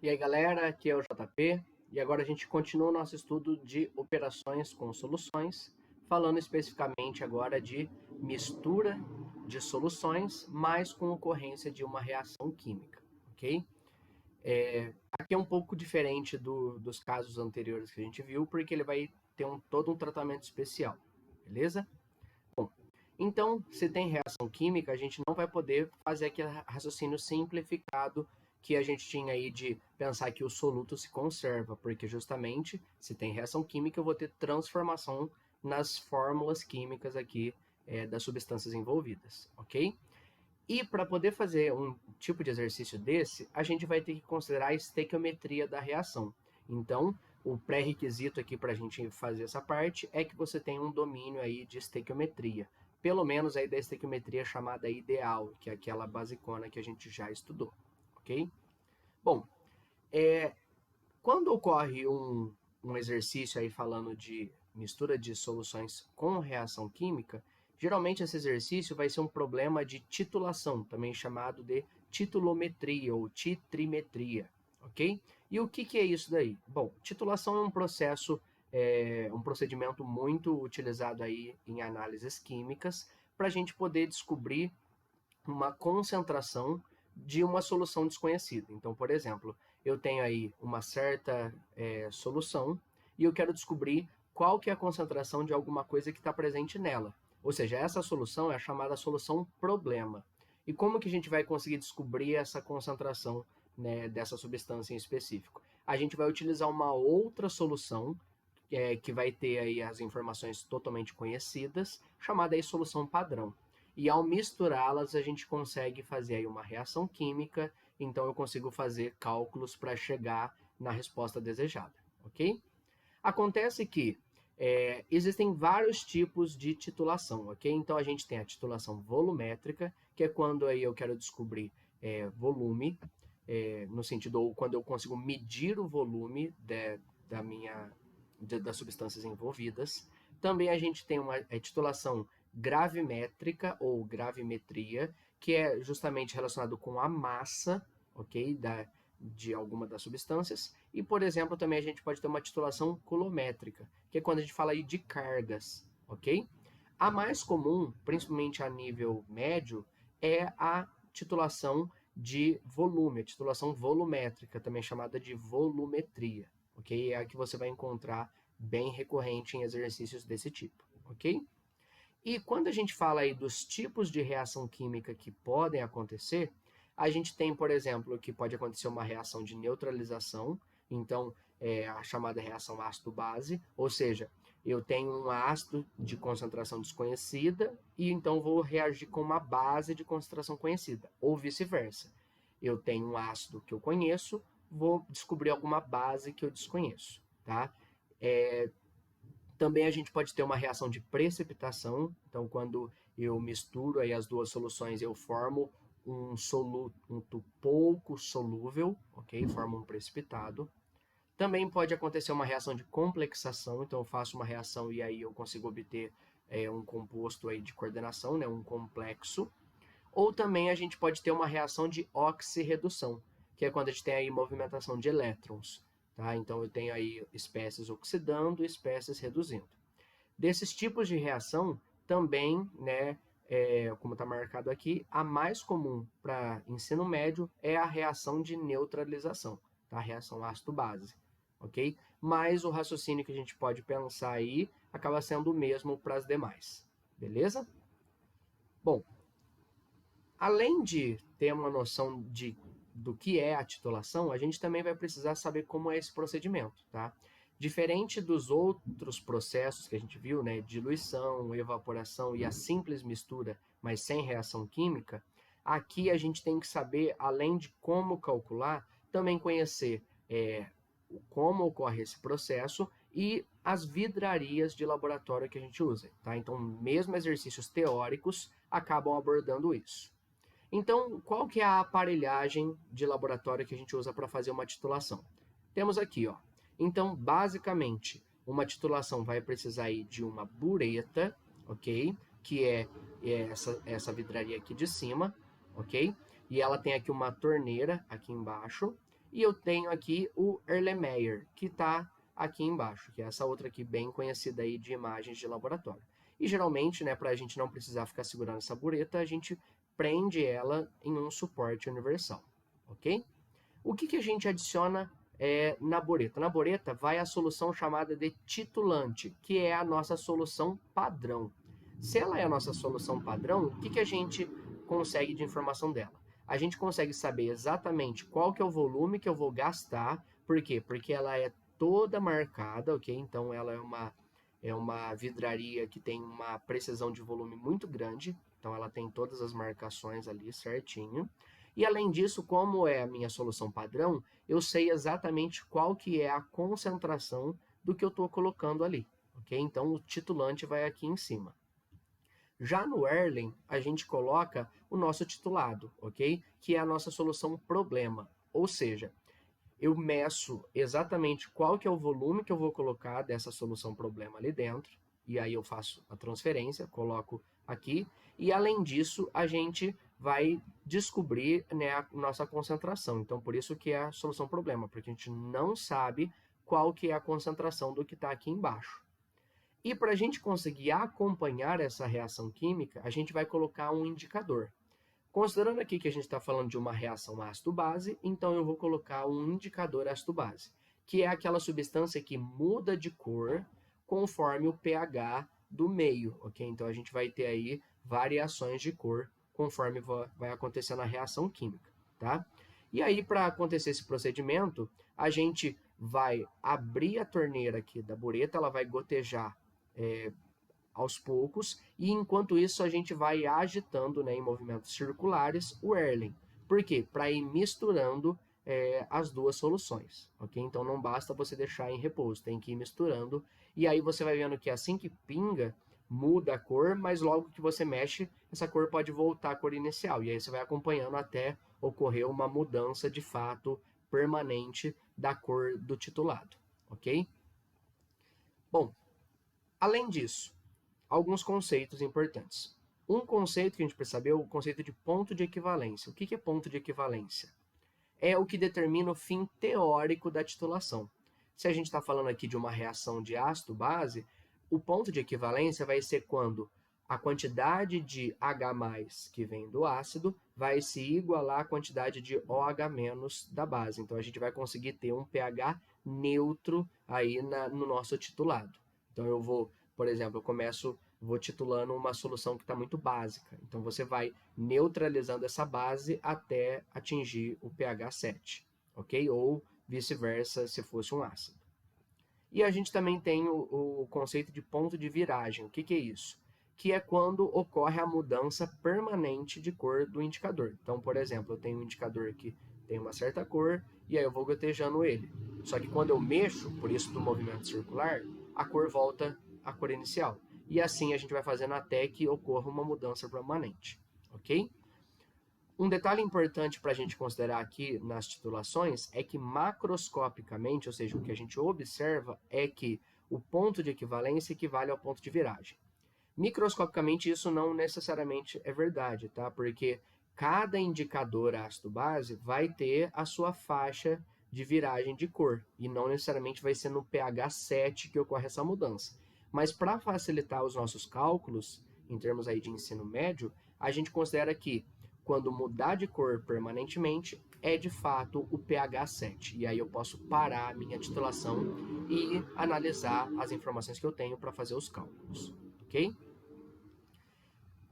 E aí galera, aqui é o JP e agora a gente continua o nosso estudo de operações com soluções, falando especificamente agora de mistura de soluções, mas com ocorrência de uma reação química, ok? Aqui é um pouco diferente dos casos anteriores que a gente viu, porque ele vai ter todo um tratamento especial, beleza? Bom, então, se tem reação química, a gente não vai poder fazer aquele raciocínio simplificado que a gente tinha aí de pensar que o soluto se conserva, porque justamente, se tem reação química, eu vou ter transformação nas fórmulas químicas aqui das substâncias envolvidas, ok? E para poder fazer um tipo de exercício desse, a gente vai ter que considerar a estequiometria da reação. Então, o pré-requisito aqui para a gente fazer essa parte é que você tenha um domínio aí de estequiometria. Pelo menos aí da estequiometria chamada ideal, que é aquela basicona que a gente já estudou, ok? Bom, quando ocorre um exercício aí falando de mistura de soluções com reação química, geralmente esse exercício vai ser um problema de titulação, também chamado de titulometria ou titrimetria, ok? E o que é isso daí? Bom, titulação é um processo, um procedimento muito utilizado aí em análises químicas para a gente poder descobrir uma concentração de uma solução desconhecida. Então, por exemplo, eu tenho aí uma certa solução e eu quero descobrir qual que é a concentração de alguma coisa que está presente nela. Ou seja, essa solução é a chamada solução problema. E como que a gente vai conseguir descobrir essa concentração, né, dessa substância em específico? A gente vai utilizar uma outra solução que vai ter aí as informações totalmente conhecidas, chamada aí solução padrão. E ao misturá-las, a gente consegue fazer aí uma reação química, então eu consigo fazer cálculos para chegar na resposta desejada, ok? Acontece que existem vários tipos de titulação, ok? Então a gente tem a titulação volumétrica, que é quando aí eu quero descobrir volume, no sentido, ou quando eu consigo medir o volume das substâncias envolvidas. Também a gente tem uma titulação gravimétrica ou gravimetria, que é justamente relacionado com a massa, ok, de alguma das substâncias. E, por exemplo, também a gente pode ter uma titulação coulométrica, que é quando a gente fala aí de cargas, ok? A mais comum, principalmente a nível médio, é a titulação de volume, a titulação volumétrica, também chamada de volumetria, ok? É a que você vai encontrar bem recorrente em exercícios desse tipo, ok? E quando a gente fala aí dos tipos de reação química que podem acontecer, a gente tem, por exemplo, que pode acontecer uma reação de neutralização, então a chamada reação ácido-base, ou seja, eu tenho um ácido de concentração desconhecida e então vou reagir com uma base de concentração conhecida, ou vice-versa. Eu tenho um ácido que eu conheço, vou descobrir alguma base que eu desconheço, tá? Também a gente pode ter uma reação de precipitação, então quando eu misturo aí as duas soluções, eu formo um soluto pouco solúvel, ok? Formo um precipitado. Também pode acontecer uma reação de complexação, então eu faço uma reação e aí eu consigo obter um composto aí de coordenação, né? Um complexo. Ou também a gente pode ter uma reação de oxirredução, que é quando a gente tem aí movimentação de elétrons. Tá? Então eu tenho aí espécies oxidando e espécies reduzindo. Desses tipos de reação, também, né, como está marcado aqui, a mais comum para ensino médio é a reação de neutralização, tá? A reação ácido-base, ok? Mas o raciocínio que a gente pode pensar aí acaba sendo o mesmo para as demais, beleza? Bom, além de ter uma noção do que é a titulação, a gente também vai precisar saber como é esse procedimento, tá? Diferente dos outros processos que a gente viu, né, diluição, evaporação e a simples mistura, mas sem reação química, aqui a gente tem que saber, além de como calcular, também conhecer como ocorre esse processo e as vidrarias de laboratório que a gente usa, tá? Então, mesmo exercícios teóricos acabam abordando isso. Então, qual que é a aparelhagem de laboratório que a gente usa para fazer uma titulação? Temos aqui, ó. Então, basicamente, uma titulação vai precisar aí de uma bureta, ok? Que é essa vidraria aqui de cima, ok? E ela tem aqui uma torneira aqui embaixo. E eu tenho aqui o Erlenmeyer, que está aqui embaixo, que é essa outra aqui bem conhecida aí de imagens de laboratório. E geralmente, né, para a gente não precisar ficar segurando essa bureta, a gente prende ela em um suporte universal, ok? O que a gente adiciona na bureta? Na bureta vai a solução chamada de titulante, que é a nossa solução padrão. Se ela é a nossa solução padrão, o que a gente consegue de informação dela? A gente consegue saber exatamente qual que é o volume que eu vou gastar. Por quê? Porque ela é toda marcada, ok? Então ela é uma vidraria que tem uma precisão de volume muito grande. Então ela tem todas as marcações ali certinho. E além disso, como é a minha solução padrão, eu sei exatamente qual que é a concentração do que eu estou colocando ali, ok? Então o titulante vai aqui em cima. Já no Erlen, a gente coloca o nosso titulado, ok? Que é a nossa solução problema. Ou seja, eu meço exatamente qual que é o volume que eu vou colocar dessa solução problema ali dentro, e aí eu faço a transferência, coloco aqui, e além disso, a gente vai descobrir, né, a nossa concentração. Então, por isso que é a solução problema, porque a gente não sabe qual que é a concentração do que está aqui embaixo. E para a gente conseguir acompanhar essa reação química, a gente vai colocar um indicador. Considerando aqui que a gente está falando de uma reação ácido-base, então eu vou colocar um indicador ácido-base, que é aquela substância que muda de cor conforme o pH do meio, ok? Então a gente vai ter aí variações de cor conforme vai acontecendo a reação química, tá? E aí, para acontecer esse procedimento, a gente vai abrir a torneira aqui da bureta, ela vai gotejar aos poucos, e enquanto isso a gente vai agitando, né, em movimentos circulares o Erlen. Por quê? Para ir misturando as duas soluções, ok? Então não basta você deixar em repouso, tem que ir misturando, e aí você vai vendo que assim que pinga, muda a cor, mas logo que você mexe, essa cor pode voltar à cor inicial, e aí você vai acompanhando até ocorrer uma mudança de fato permanente da cor do titulado, ok? Bom, além disso, alguns conceitos importantes. Um conceito que a gente precisa saber é o conceito de ponto de equivalência. O que é ponto de equivalência? É o que determina o fim teórico da titulação. Se a gente está falando aqui de uma reação de ácido-base, o ponto de equivalência vai ser quando a quantidade de H+, que vem do ácido, vai se igualar à quantidade de OH- da base. Então, a gente vai conseguir ter um pH neutro aí no nosso titulado. Então, eu vou, por exemplo, vou titulando uma solução que está muito básica. Então, você vai neutralizando essa base até atingir o pH 7, ok? Ou vice-versa, se fosse um ácido. E a gente também tem o conceito de ponto de viragem. O que é isso? Que é quando ocorre a mudança permanente de cor do indicador. Então, por exemplo, eu tenho um indicador que tem uma certa cor, e aí eu vou gotejando ele. Só que quando eu mexo, por isso do movimento circular, a cor volta à cor inicial. E assim a gente vai fazendo até que ocorra uma mudança permanente, ok? Um detalhe importante para a gente considerar aqui nas titulações é que macroscopicamente, ou seja, o que a gente observa é que o ponto de equivalência equivale ao ponto de viragem. Microscopicamente, isso não necessariamente é verdade, tá? Porque cada indicador ácido-base vai ter a sua faixa de viragem de cor, e não necessariamente vai ser no pH 7 que ocorre essa mudança. Mas para facilitar os nossos cálculos, em termos aí de ensino médio, a gente considera que quando mudar de cor permanentemente, é de fato o pH 7. E aí eu posso parar a minha titulação e analisar as informações que eu tenho para fazer os cálculos, ok?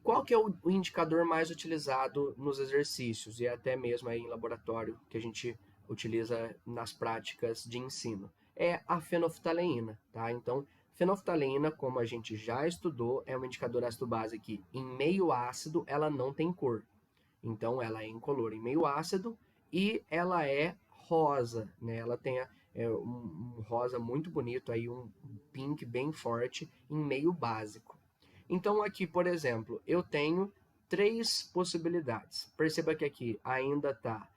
Qual que é o indicador mais utilizado nos exercícios e até mesmo aí em laboratório que a gente utiliza nas práticas de ensino? É a fenolftaleína, tá? Então, fenolftaleína, como a gente já estudou, é um indicador ácido-base que em meio ácido ela não tem cor. Então, ela é incolor em meio ácido e ela é rosa, né? Ela tem um rosa muito bonito, aí um pink bem forte em meio básico. Então, aqui, por exemplo, eu tenho 3 possibilidades. Perceba que aqui ainda está,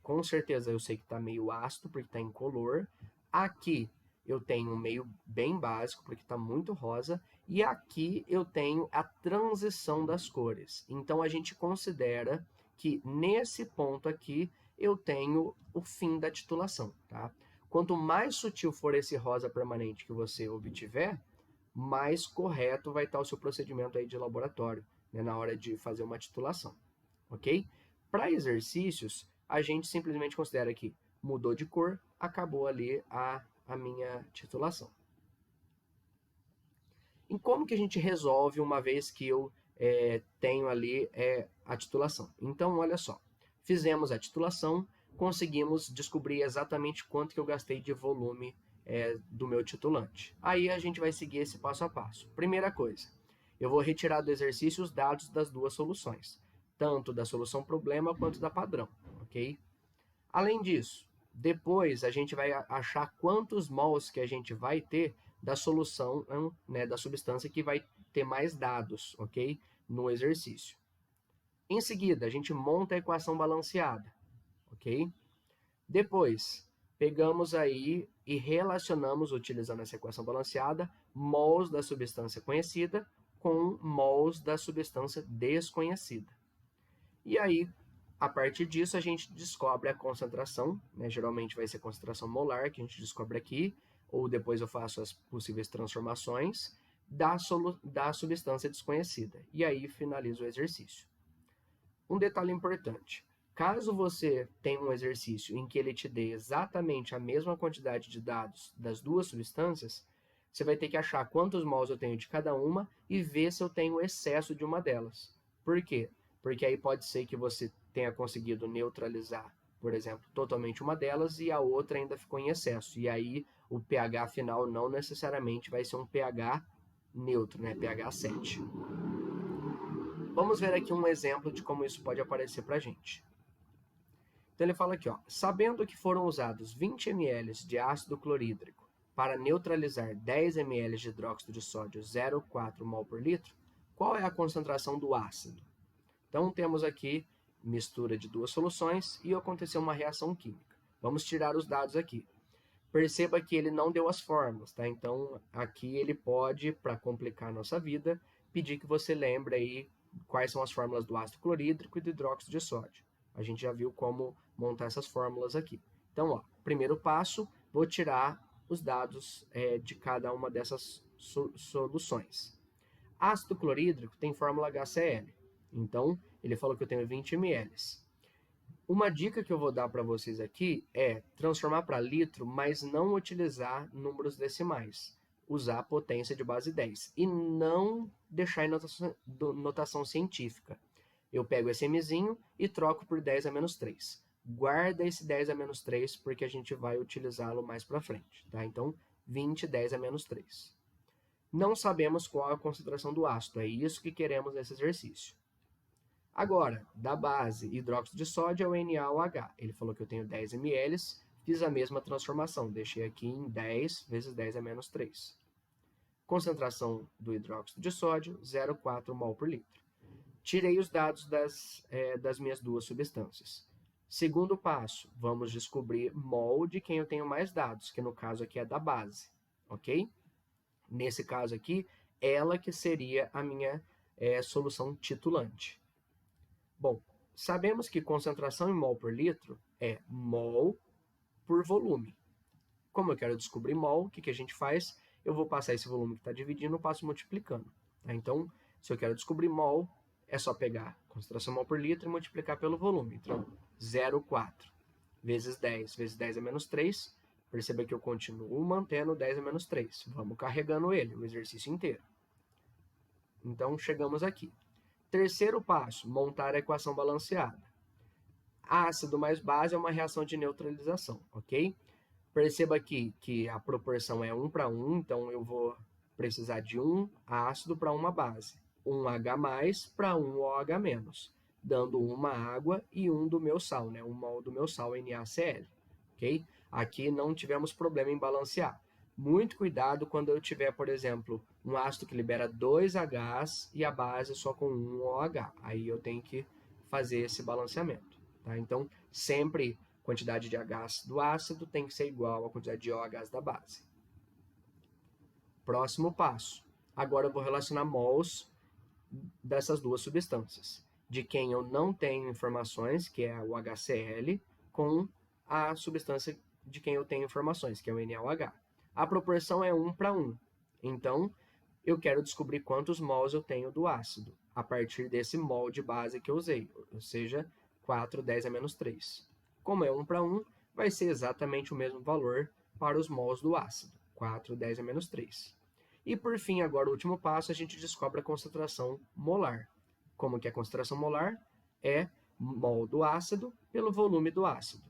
com certeza eu sei que está meio ácido, porque está incolor. Aqui eu tenho um meio bem básico, porque está muito rosa. E aqui eu tenho a transição das cores. Então, a gente considera que nesse ponto aqui eu tenho o fim da titulação, tá? Quanto mais sutil for esse rosa permanente que você obtiver, mais correto vai estar o seu procedimento aí de laboratório, né, na hora de fazer uma titulação, ok? Para exercícios, a gente simplesmente considera que mudou de cor, acabou ali a minha titulação. E como que a gente resolve uma vez que eu tenho ali a titulação? Então, olha só, fizemos a titulação, conseguimos descobrir exatamente quanto que eu gastei de volume do meu titulante. Aí a gente vai seguir esse passo a passo. Primeira coisa, eu vou retirar do exercício os dados das duas soluções, tanto da solução problema quanto da padrão, ok? Além disso, depois a gente vai achar quantos mols que a gente vai ter da solução, né, da substância que vai ter mais dados, ok? No exercício. Em seguida, a gente monta a equação balanceada, ok? Depois, pegamos aí e relacionamos, utilizando essa equação balanceada, mols da substância conhecida com mols da substância desconhecida. E aí, a partir disso, a gente descobre a concentração, né? Geralmente vai ser a concentração molar que a gente descobre aqui, ou depois eu faço as possíveis transformações da substância desconhecida. E aí finalizo o exercício. Um detalhe importante: caso você tenha um exercício em que ele te dê exatamente a mesma quantidade de dados das duas substâncias, você vai ter que achar quantos mols eu tenho de cada uma e ver se eu tenho excesso de uma delas. Por quê? Porque aí pode ser que você tenha conseguido neutralizar, por exemplo, totalmente uma delas e a outra ainda ficou em excesso. E aí o pH final não necessariamente vai ser um pH neutro, né? pH 7. Vamos ver aqui um exemplo de como isso pode aparecer para a gente. Então ele fala aqui, ó, sabendo que foram usados 20 ml de ácido clorídrico para neutralizar 10 ml de hidróxido de sódio 0,4 mol por litro, qual é a concentração do ácido? Então temos aqui mistura de duas soluções e aconteceu uma reação química. Vamos tirar os dados aqui. Perceba que ele não deu as fórmulas, tá? Então aqui ele pode, para complicar a nossa vida, pedir que você lembre aí quais são as fórmulas do ácido clorídrico e do hidróxido de sódio. A gente já viu como montar essas fórmulas aqui. Então, ó, primeiro passo, vou tirar os dados de cada uma dessas soluções. Ácido clorídrico tem fórmula HCl. Então, ele falou que eu tenho 20 ml. Uma dica que eu vou dar para vocês aqui é transformar para litro, mas não utilizar números decimais. Usar potência de base 10 e não deixar em notação científica. Eu pego esse mzinho e troco por 10 a menos 3. Guarda esse 10 a menos 3 porque a gente vai utilizá-lo mais para frente. Tá? Então, 20, 10 a menos 3. Não sabemos qual é a concentração do ácido, é isso que queremos nesse exercício. Agora, da base hidróxido de sódio é o NaOH. Ele falou que eu tenho 10 ml, fiz a mesma transformação, deixei aqui em 10 vezes 10 a menos 3. Concentração do hidróxido de sódio, 0,4 mol por litro. Tirei os dados das minhas duas substâncias. Segundo passo, vamos descobrir mol de quem eu tenho mais dados, que no caso aqui é da base, ok? Nesse caso aqui, ela que seria a minha solução titulante. Bom, sabemos que concentração em mol por litro é mol por volume. Como eu quero descobrir mol, o que a gente faz? Eu vou passar esse volume que está dividindo, eu passo multiplicando. Tá? Então, se eu quero descobrir mol, é só pegar concentração mol por litro e multiplicar pelo volume. Então, 0,4 vezes 10 vezes 10 a menos 3. Perceba que eu continuo mantendo 10 a menos 3. Vamos carregando ele, o exercício inteiro. Então, chegamos aqui. Terceiro passo, montar a equação balanceada. Ácido mais base é uma reação de neutralização, ok? Perceba aqui que a proporção é 1 para 1, então eu vou precisar de um ácido para uma base. 1 H+, para 1 OH-, dando uma água e um do meu sal, né? 1 mol do meu sal, NaCl, ok? Aqui não tivemos problema em balancear. Muito cuidado quando eu tiver, por exemplo, um ácido que libera 2 Hs e a base só com 1 OH. Aí eu tenho que fazer esse balanceamento. Tá? Então, sempre a quantidade de Hs do ácido tem que ser igual à quantidade de OHs da base. Próximo passo. Agora eu vou relacionar mols dessas duas substâncias. De quem eu não tenho informações, que é o HCl, com a substância de quem eu tenho informações, que é o NaOH. A proporção é 1:1. Então, eu quero descobrir quantos mols eu tenho do ácido, a partir desse mol de base que eu usei, ou seja, 4,10A-3. Como é 1:1, vai ser exatamente o mesmo valor para os mols do ácido, 4,10A-3. E por fim, agora o último passo, a gente descobre a concentração molar. Como que é a concentração molar? É mol do ácido pelo volume do ácido.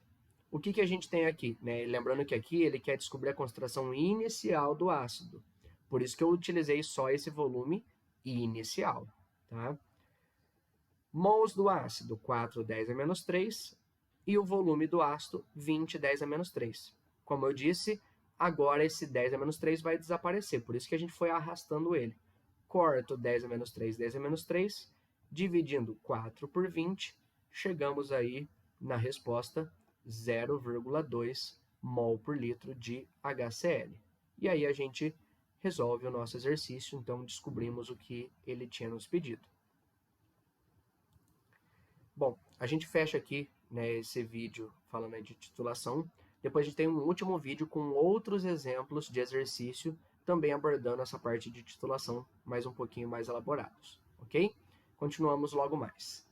O que a gente tem aqui? Né? Lembrando que aqui ele quer descobrir a concentração inicial do ácido. Por isso que eu utilizei só esse volume inicial. Tá? Mols do ácido, 4,10A-3, e o volume do ácido, 20,10A-3. Como eu disse, agora esse 10A-3 vai desaparecer, por isso que a gente foi arrastando ele. Corto 10A-3, 10A-3, dividindo 4 por 20, chegamos aí na resposta 0,2 mol por litro de HCl. E aí a gente resolve o nosso exercício, então descobrimos o que ele tinha nos pedido. Bom, a gente fecha aqui, né, esse vídeo falando aí de titulação. Depois a gente tem um último vídeo com outros exemplos de exercício, também abordando essa parte de titulação mais um pouquinho mais elaborados, ok? Continuamos logo mais.